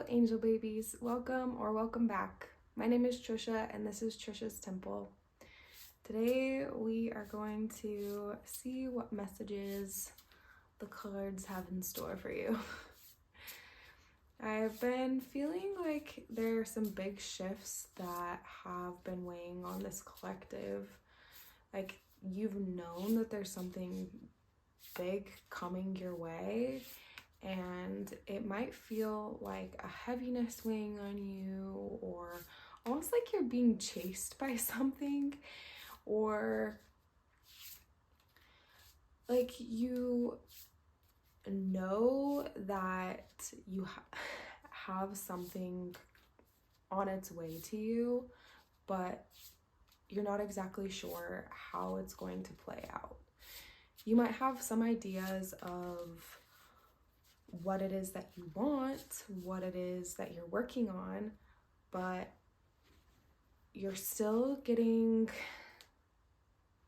angel babies. Welcome or welcome back. My name is Trisha and this is Trisha's Temple. Today we are going to see what messages the cards have in store for you. I've been feeling like there are some big shifts that have been weighing on this collective. Like, you've known that there's something big coming your way, and it might feel like a heaviness weighing on you, or almost like you're being chased by something, or like you know that you have something on its way to you, but you're not exactly sure how it's going to play out. You might have some ideas of what it is that you want, what it is that you're working on, but you're still getting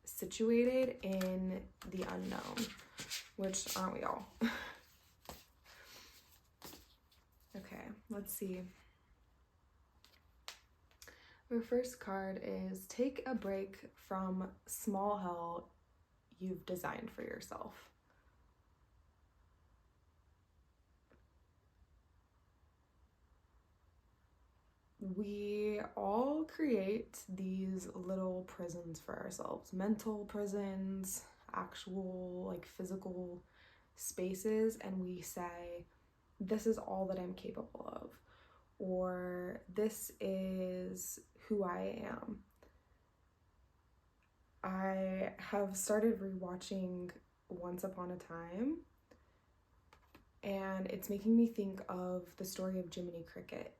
situated in the unknown, which aren't we all? Okay, let's see. Our first card is take a break from small hell you've designed for yourself. We all create these little prisons for ourselves, mental prisons, actual like physical spaces, and we say, this is all that I'm capable of, or this is who I am. I have started rewatching Once Upon a Time, and it's making me think of the story of Jiminy Cricket,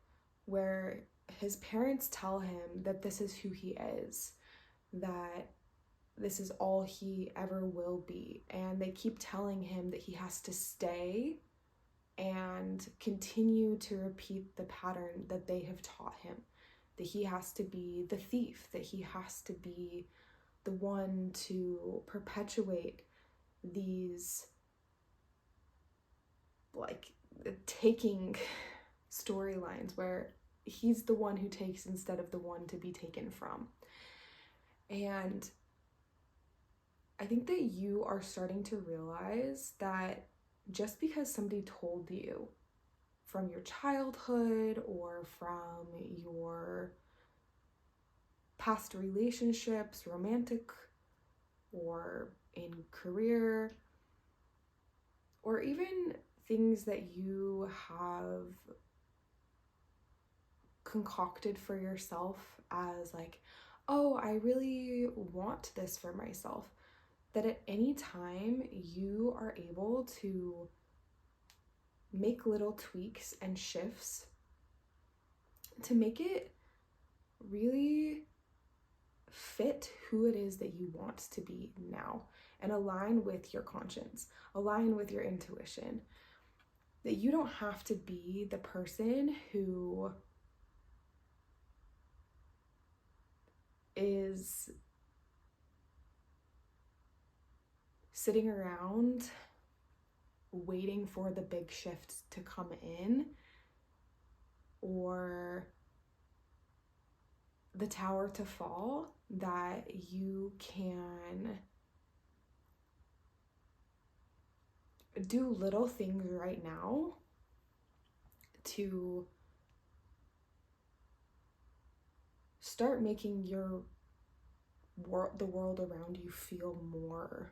where his parents tell him that this is who he is, that this is all he ever will be, and they keep telling him that he has to stay and continue to repeat the pattern that they have taught him, that he has to be the thief, that he has to be the one to perpetuate these like taking storylines where he's the one who takes instead of the one to be taken from. And I think that you are starting to realize that just because somebody told you from your childhood or from your past relationships, romantic or in career, or even things that you have concocted for yourself as like, oh, I really want this for myself, that at any time you are able to make little tweaks and shifts to make it really fit who it is that you want to be now, and align with your conscience, align with your intuition. That you don't have to be the person who is sitting around waiting for the big shift to come in, or the tower to fall, that you can do little things right now to start making the world around you feel more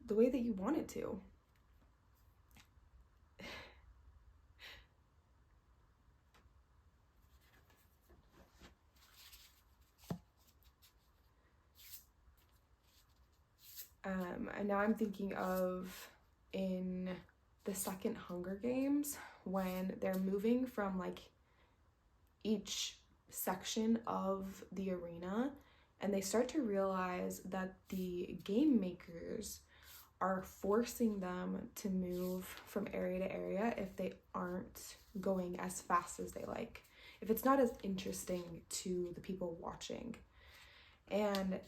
the way that you want it to. And now I'm thinking of in the second Hunger Games, when they're moving from like each section of the arena, and they start to realize that the game makers are forcing them to move from area to area if they aren't going as fast as they like, if it's not as interesting to the people watching. And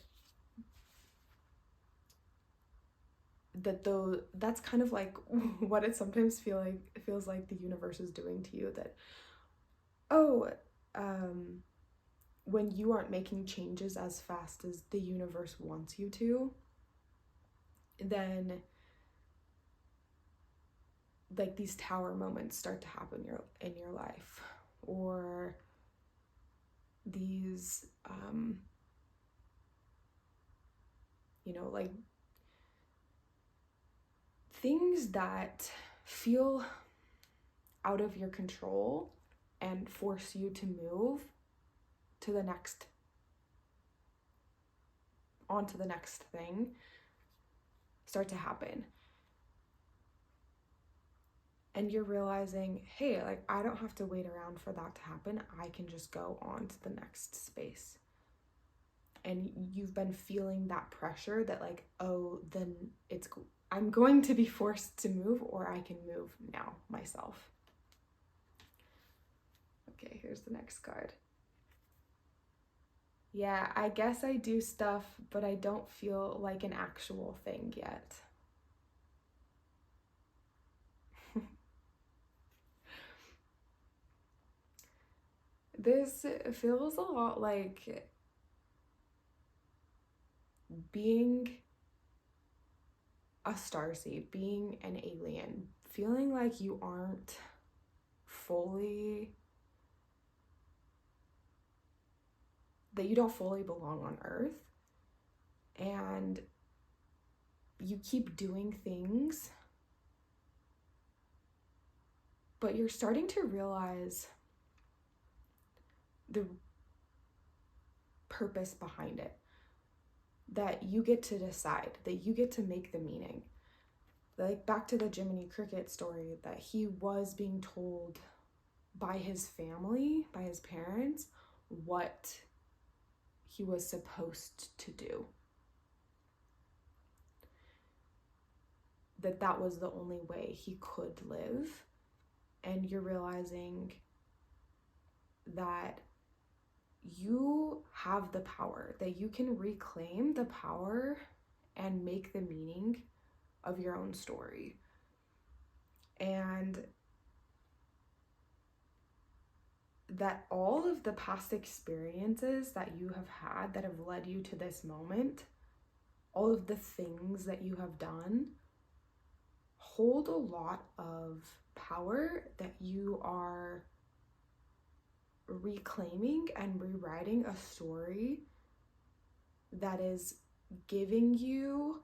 that's kind of like what it sometimes feels like the universe is doing to you, that, oh, when you aren't making changes as fast as the universe wants you to, then like these tower moments start to happen in your life, or these like things that feel out of your control and force you to move to the next, onto the next thing, start to happen. And you're realizing, hey, like, I don't have to wait around for that to happen. I can just go on to the next space. And you've been feeling that pressure that, like, oh, then I'm going to be forced to move, or I can move now myself. Okay, here's the next card. Yeah, I guess I do stuff, but I don't feel like an actual thing yet. This feels a lot like being a starseed, being an alien, feeling like you aren't fully, that you don't fully belong on Earth, and you keep doing things, but you're starting to realize the purpose behind it, that you get to decide, that you get to make the meaning. Like back to the Jiminy Cricket story, that he was being told by his family, by his parents, what he was supposed to do. That was the only way he could live. And you're realizing that you have the power, that you can reclaim the power and make the meaning of your own story. And that all of the past experiences that you have had that have led you to this moment, all of the things that you have done, hold a lot of power that you are reclaiming and rewriting a story that is giving you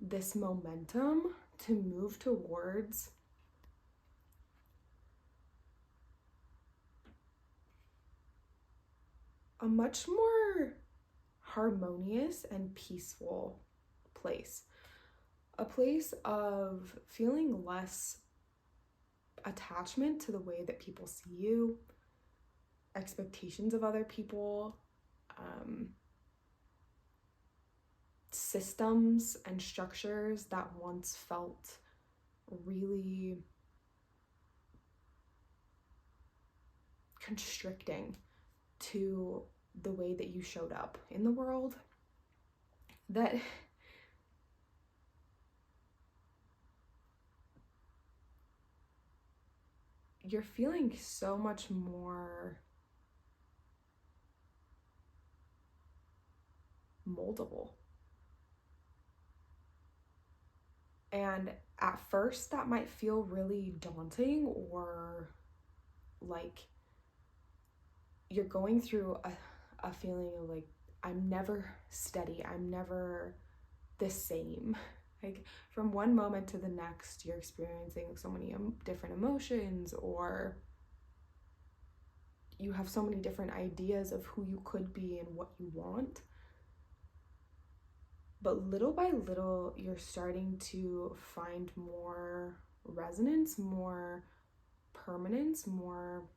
this momentum to move towards a much more harmonious and peaceful place. A place of feeling less attachment to the way that people see you, expectations of other people, systems and structures that once felt really constricting to the way that you showed up in the world, that you're feeling so much more moldable. And at first that might feel really daunting, or like you're going through a feeling of like, I'm never steady, I'm never the same. Like from one moment to the next, you're experiencing so many different emotions, or you have so many different ideas of who you could be and what you want. But little by little, you're starting to find more resonance, more permanence, more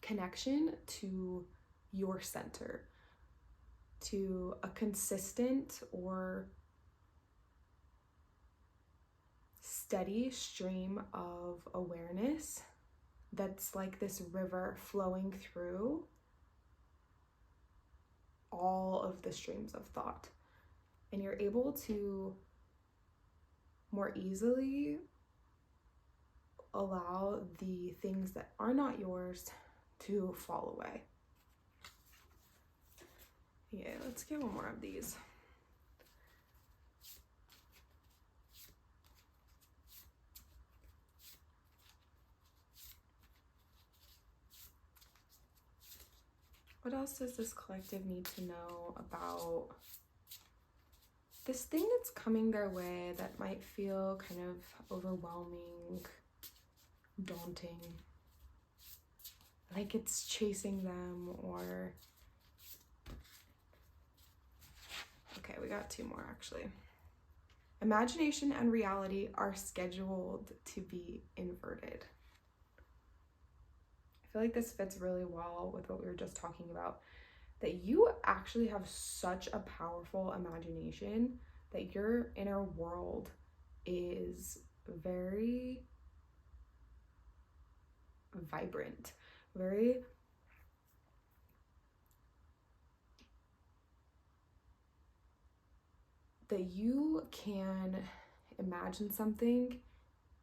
connection to your center, to a consistent or steady stream of awareness that's like this river flowing through all of the streams of thought. And you're able to more easily allow the things that are not yours to fall away. Yeah, let's get one more of these. What else does this collective need to know about this thing that's coming their way that might feel kind of overwhelming, daunting, like it's chasing them? Or okay, we got two more actually. Imagination and reality are scheduled to be inverted. I feel like this fits really well with what we were just talking about, that you actually have such a powerful imagination, that your inner world is very vibrant, that you can imagine something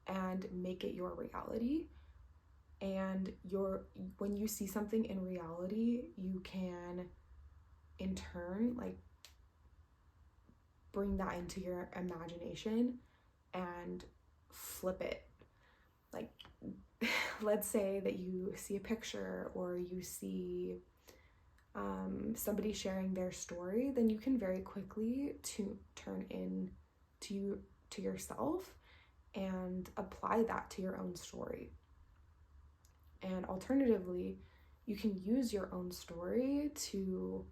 and make it your reality. And when you see something in reality, you can in turn like bring that into your imagination and flip it. Like let's say that you see a picture or you see somebody sharing their story, then you can very quickly turn in to yourself and apply that to your own story. And alternatively, you can use your own story to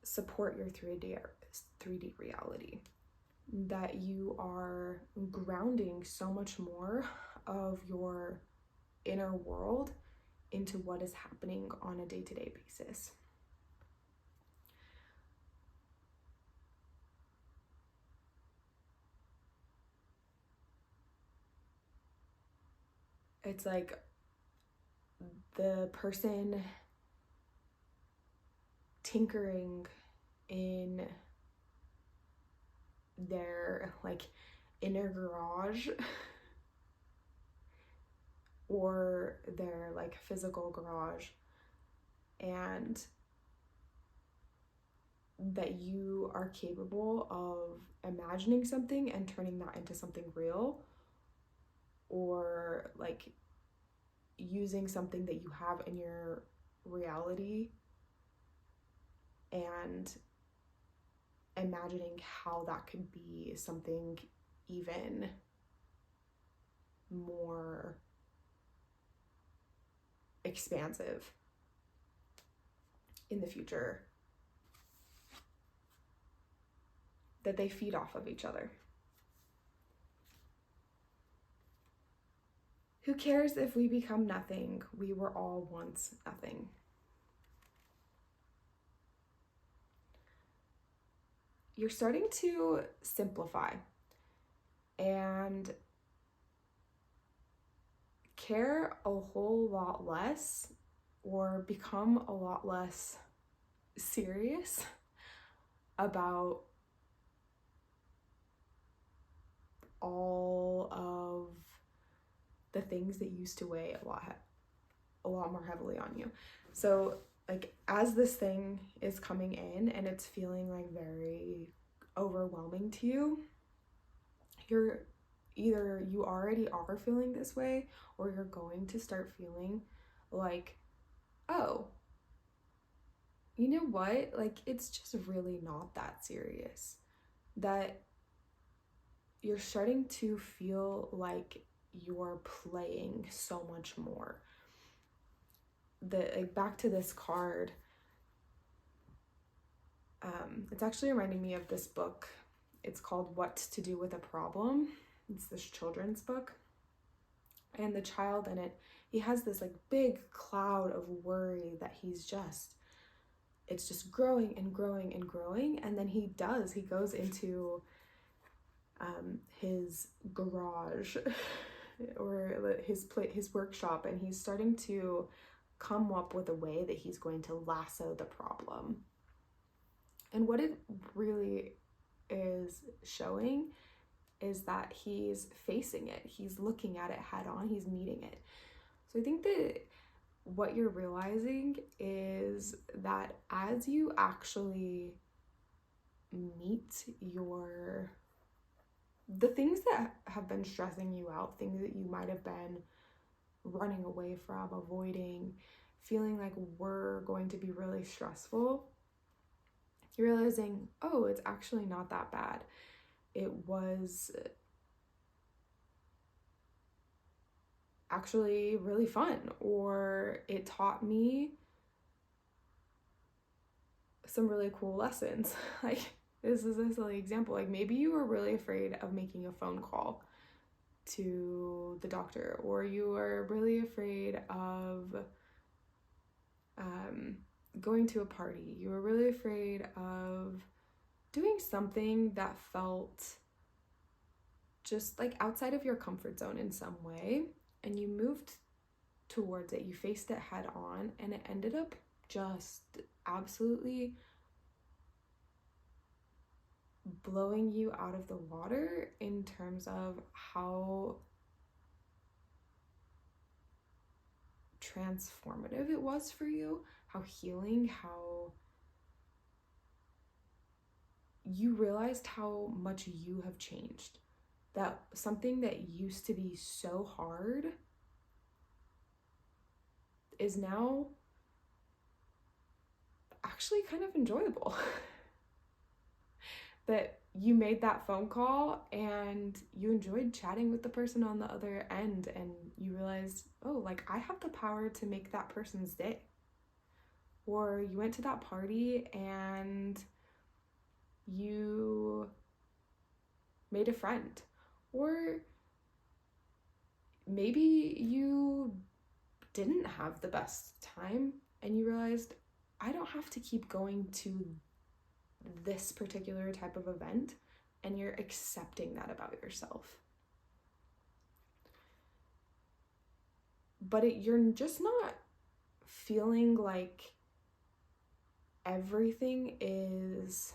support your 3D reality, that you are grounding so much more of your inner world into what is happening on a day-to-day basis. It's like the person tinkering in their like inner garage or their like physical garage, and that you are capable of imagining something and turning that into something real, or like using something that you have in your reality and imagining how that could be something even more expansive in the future, that they feed off of each other. Who cares if we become nothing? We were all once nothing. You're starting to simplify and care a whole lot less, or become a lot less serious about all of the things that used to weigh a lot more heavily on you. So like as this thing is coming in and it's feeling like very overwhelming to you, you already are feeling this way, or you're going to start feeling like, oh, you know what? Like it's just really not that serious. That you're starting to feel like you're playing so much more. Back to this card, it's actually reminding me of this book. It's called What to Do with a Problem. It's this children's book, and the child in it, he has this like big cloud of worry that it's just growing and growing and growing. And then he goes into his garage or his workshop, and he's starting to come up with a way that he's going to lasso the problem. And what it really is showing is that he's facing it. He's looking at it head on. He's meeting it. So I think that what you're realizing is that as you actually meet the things that have been stressing you out, things that you might have been running away from, avoiding, feeling like were going to be really stressful, you're realizing, oh, it's actually not that bad. It was actually really fun, or it taught me some really cool lessons. Like, this is a silly example. Like, maybe you were really afraid of making a phone call to the doctor, or you were really afraid of going to a party. You were really afraid of doing something that felt just like outside of your comfort zone in some way, and you moved towards it. You faced it head on, and it ended up just absolutely blowing you out of the water in terms of how transformative it was for you, how healing, how you realized how much you have changed. That something that used to be so hard is now actually kind of enjoyable. That you made that phone call and you enjoyed chatting with the person on the other end, and you realized, oh, like, I have the power to make that person's day. Or you went to that party and you made a friend. Or maybe you didn't have the best time and you realized, I don't have to keep going to this particular type of event, and you're accepting that about yourself. But you're just not feeling like everything is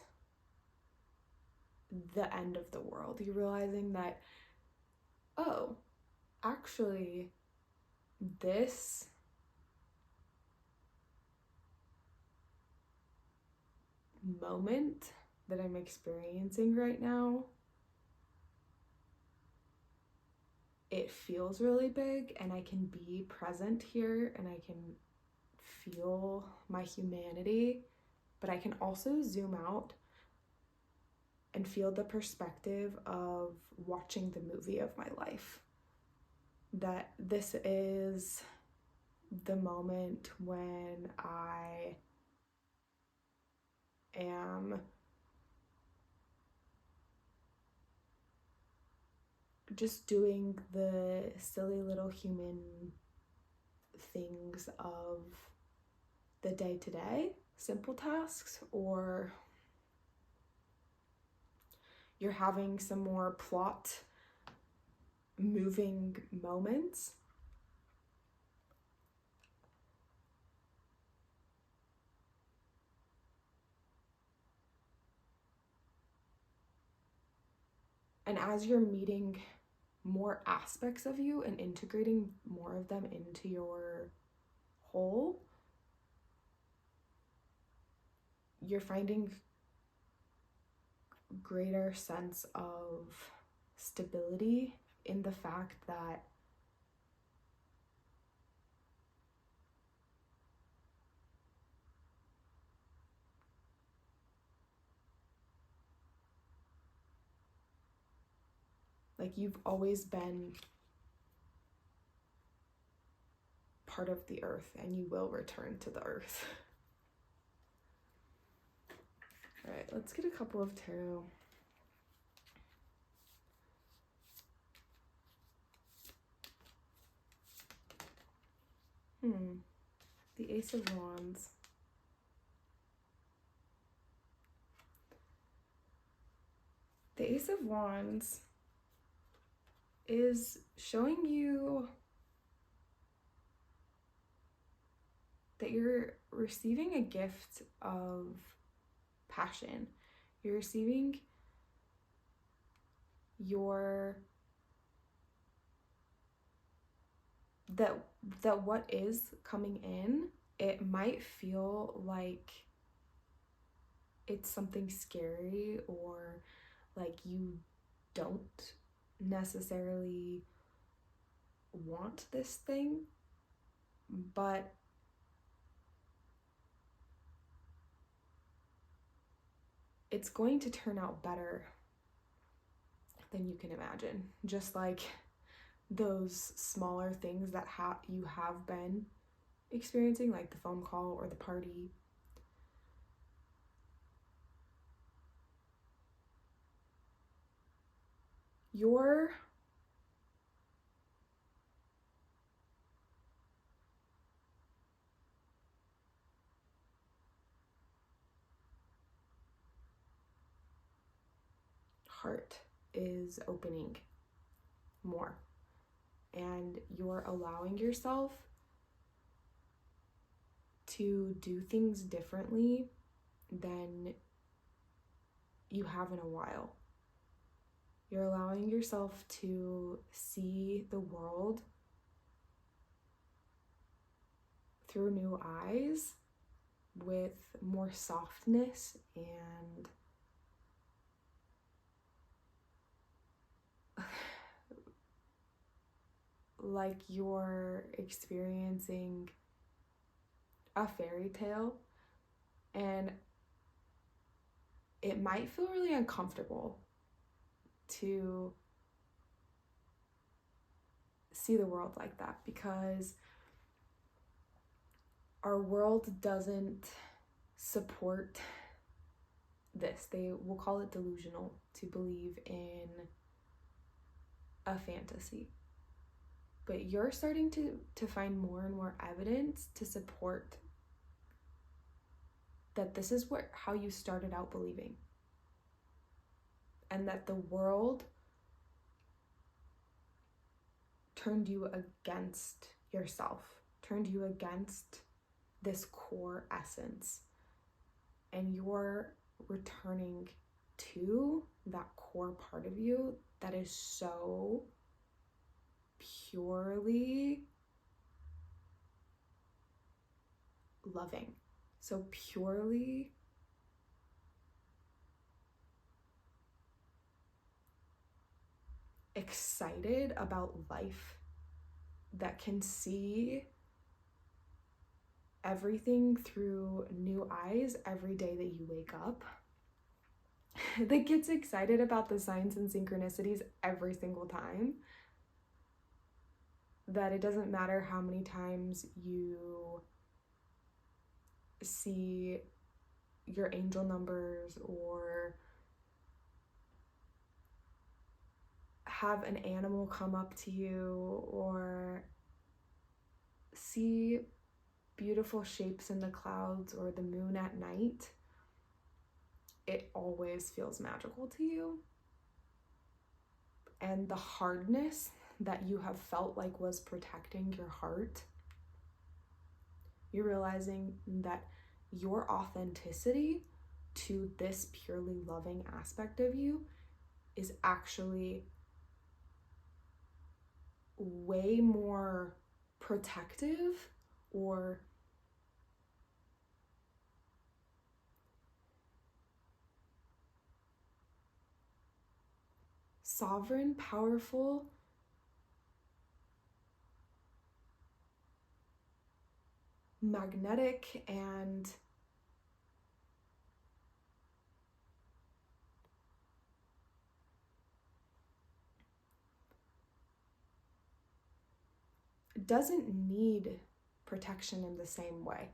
the end of the world. You're realizing that, oh, actually, this moment that I'm experiencing right now, it feels really big, and I can be present here and I can feel my humanity, but I can also zoom out and feel the perspective of watching the movie of my life. That this is the moment when I am just doing the silly little human things of the day-to-day, simple tasks, or you're having some more plot moving moments. And as you're meeting more aspects of you and integrating more of them into your whole, you're finding greater sense of stability in the fact that like you've always been part of the earth and you will return to the earth. All right, let's get a couple of tarot. The Ace of Wands. The Ace of Wands is showing you that you're receiving a gift of passion. You're receiving that what is coming in, it might feel like it's something scary, or like you don't necessarily want this thing, but it's going to turn out better than you can imagine. Just like those smaller things that you have been experiencing, like the phone call or the party. Your heart is opening more, and you're allowing yourself to do things differently than you have in a while. You're allowing yourself to see the world through new eyes, with more softness, and like you're experiencing a fairy tale, and it might feel really uncomfortable to see the world like that, because our world doesn't support this. They will call it delusional to believe in a fantasy. But you're starting to find more and more evidence to support that this is how you started out believing. And that the world turned you against yourself, turned you against this core essence. And you're returning to that core part of you that is so purely loving, so purely excited about life, that can see everything through new eyes every day that you wake up, that gets excited about the signs and synchronicities every single time, that it doesn't matter how many times you see your angel numbers, or have an animal come up to you, or see beautiful shapes in the clouds or the moon at night. It always feels magical to you. And the hardness that you have felt like was protecting your heart, you're realizing that your authenticity to this purely loving aspect of you is actually way more protective, or sovereign, powerful, magnetic, and doesn't need protection in the same way.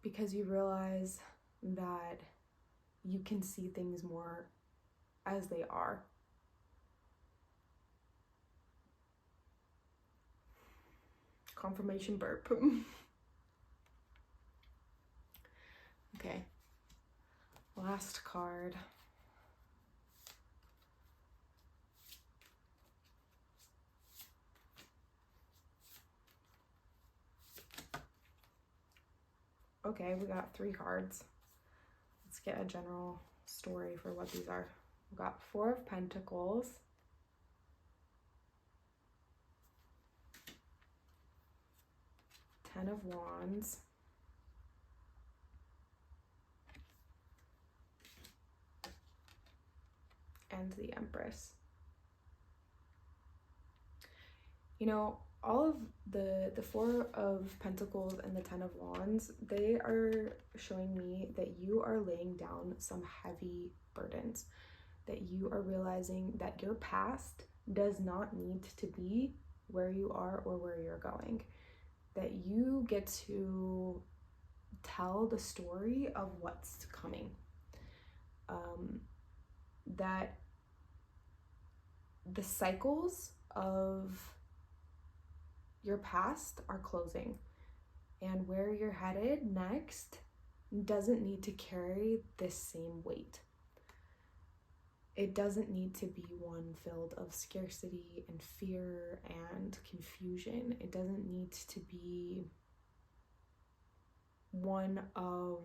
Because you realize that you can see things more as they are. Confirmation burp. Okay. Last card. Okay, we got 3 cards. Let's get a general story for what these are. We got 4 of Pentacles, Ten of Wands, and the Empress. You know, all of the 4 of Pentacles and the 10 of Wands, they are showing me that you are laying down some heavy burdens, that you are realizing that your past does not need to be where you are or where you're going, that you get to tell the story of what's coming, that the cycles of your past are closing, and where you're headed next doesn't need to carry this same weight. It doesn't need to be one filled of scarcity and fear and confusion. It doesn't need to be one of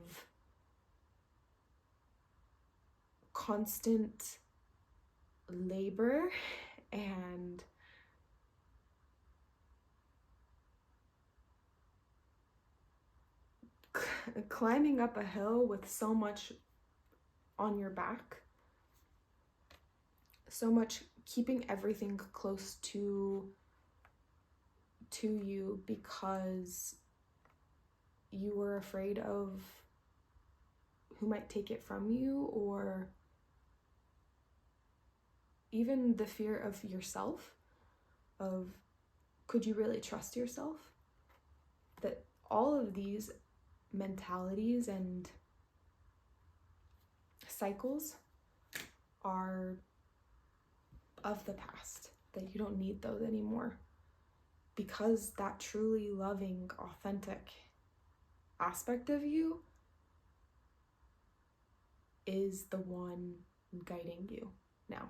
constant labor and climbing up a hill with so much on your back, so much keeping everything close to you because you were afraid of who might take it from you, or even the fear of yourself, of could you really trust yourself? That all of these mentalities and cycles are of the past, that you don't need those anymore, because that truly loving, authentic aspect of you is the one guiding you now.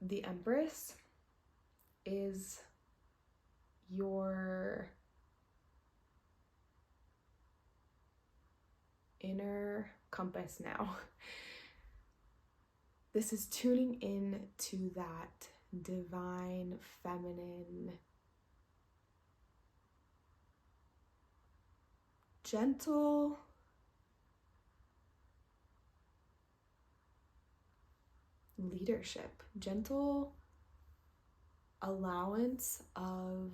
The Empress is your inner compass now. This is tuning in to that divine, feminine, gentle, leadership, gentle allowance of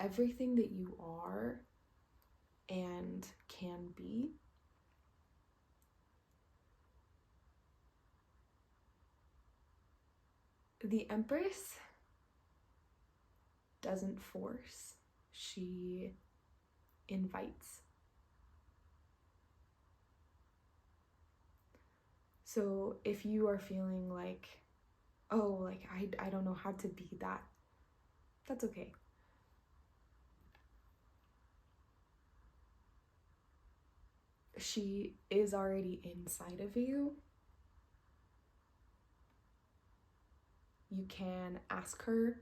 everything that you are and can be. The Empress doesn't force, she invites. So if you are feeling like, oh, like I don't know how to be that, that's okay. She is already inside of you. You can ask her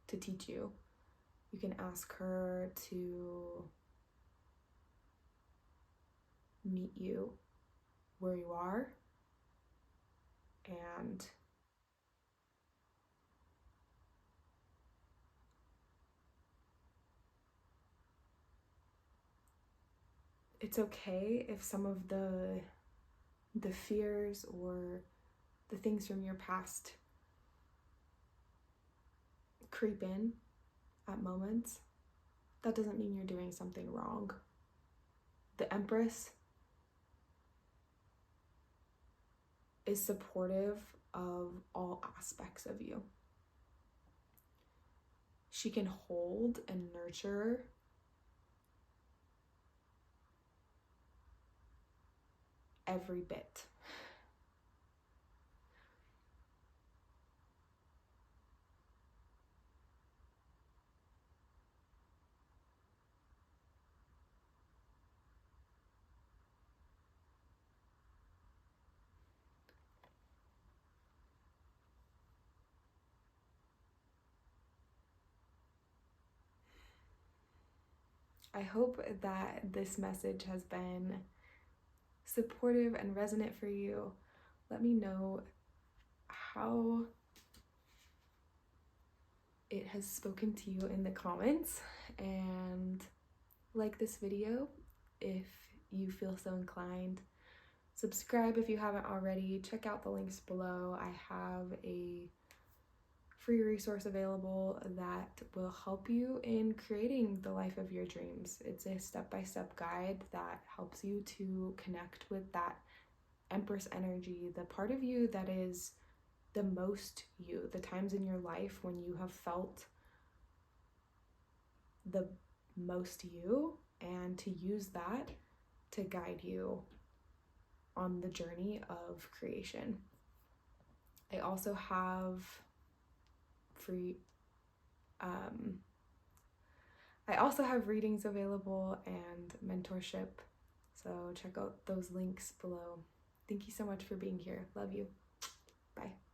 to teach you. You can ask her to meet you where you are, and it's okay if some of the fears or the things from your past creep in at moments. That doesn't mean you're doing something wrong. The Empress is supportive of all aspects of you. She can hold and nurture every bit. I hope that this message has been supportive and resonant for you. Let me know how it has spoken to you in the comments, and like this video if you feel so inclined. Subscribe if you haven't already. Check out the links below. I have a free resource available that will help you in creating the life of your dreams. It's a step-by-step guide that helps you to connect with that Empress energy, the part of you that is the most you, the times in your life when you have felt the most you, and to use that to guide you on the journey of creation. I also have free I also have readings available and mentorship, so check out those links below. Thank you so much for being here. Love you. Bye.